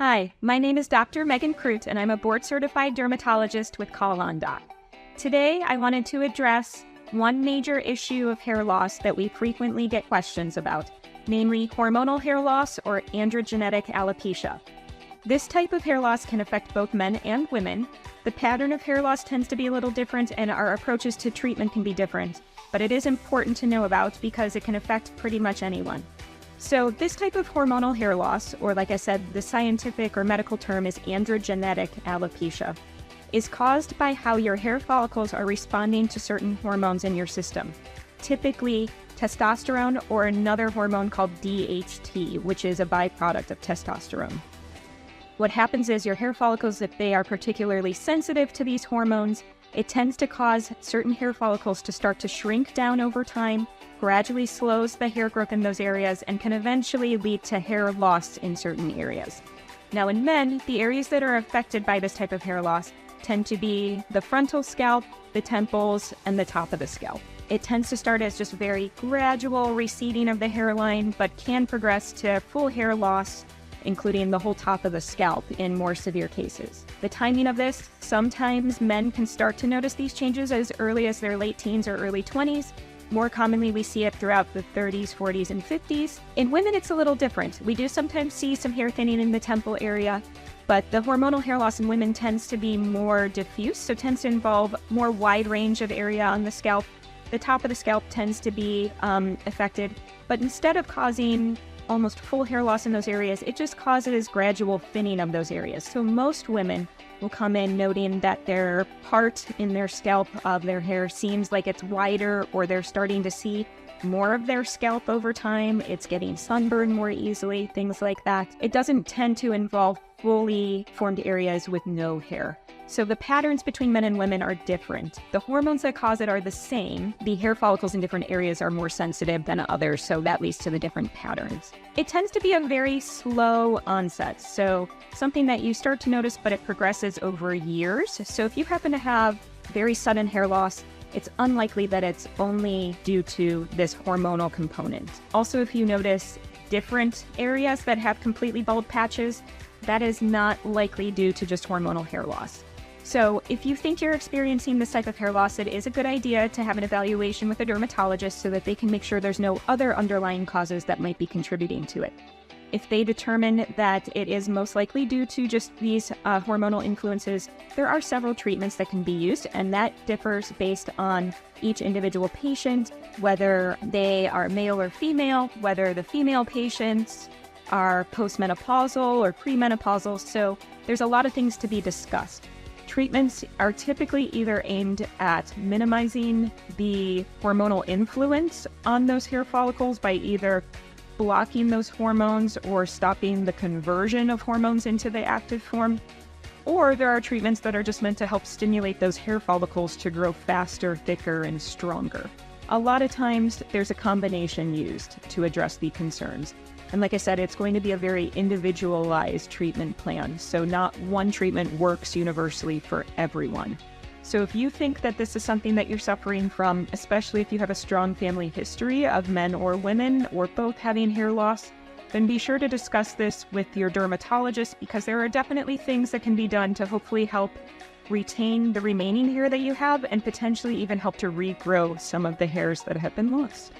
Hi, my name is Dr. Megan Crute, and I'm a board-certified dermatologist with Call On Doc. Today, I wanted to address one major issue of hair loss that we frequently get questions about, namely hormonal hair loss or androgenetic alopecia. This type of hair loss can affect both men and women. The pattern of hair loss tends to be a little different, and our approaches to treatment can be different, but it is important to know about because it can affect pretty much anyone. So this type of hormonal hair loss, or like I said, the scientific or medical term is androgenetic alopecia, is caused by how your hair follicles are responding to certain hormones in your system, typically testosterone or another hormone called DHT, which is a byproduct of testosterone. What happens is your hair follicles, if they are particularly sensitive to these hormones, it tends to cause certain hair follicles to start to shrink down over time, gradually slows the hair growth in those areas, and can eventually lead to hair loss in certain areas. Now in men, the areas that are affected by this type of hair loss tend to be the frontal scalp, the temples, and the top of the scalp. It tends to start as just very gradual receding of the hairline, but can progress to full hair loss, including the whole top of the scalp in more severe cases. The timing of this, sometimes men can start to notice these changes as early as their late teens or early 20s. More commonly, we see it throughout the 30s, 40s, and 50s. In women, it's a little different. We do sometimes see some hair thinning in the temple area, but the hormonal hair loss in women tends to be more diffuse, so tends to involve more wide range of area on the scalp. The top of the scalp tends to be affected, but instead of causing almost full hair loss in those areas, it just causes gradual thinning of those areas. So most women will come in noting that their part in their scalp of their hair seems like it's wider, or they're starting to see more of their scalp over time. It's getting sunburned more easily, things like that. It doesn't tend to involve fully formed areas with no hair. So the patterns between men and women are different. The hormones that cause it are the same. The hair follicles in different areas are more sensitive than others, so that leads to the different patterns. It tends to be a very slow onset, so something that you start to notice, but it progresses over years. So if you happen to have very sudden hair loss, it's unlikely that it's only due to this hormonal component. Also, if you notice different areas that have completely bald patches, that is not likely due to just hormonal hair loss. So if you think you're experiencing this type of hair loss, it is a good idea to have an evaluation with a dermatologist so that they can make sure there's no other underlying causes that might be contributing to it. If they determine that it is most likely due to just these hormonal influences, there are several treatments that can be used, and that differs based on each individual patient, whether they are male or female, whether the female patients are postmenopausal or premenopausal, so there's a lot of things to be discussed. Treatments are typically either aimed at minimizing the hormonal influence on those hair follicles by either blocking those hormones or stopping the conversion of hormones into the active form, or there are treatments that are just meant to help stimulate those hair follicles to grow faster, thicker, and stronger. A lot of times there's a combination used to address the concerns. And like I said, it's going to be a very individualized treatment plan, so not one treatment works universally for everyone. So if you think that this is something that you're suffering from, especially if you have a strong family history of men or women or both having hair loss, then be sure to discuss this with your dermatologist, because there are definitely things that can be done to hopefully help retain the remaining hair that you have and potentially even help to regrow some of the hairs that have been lost.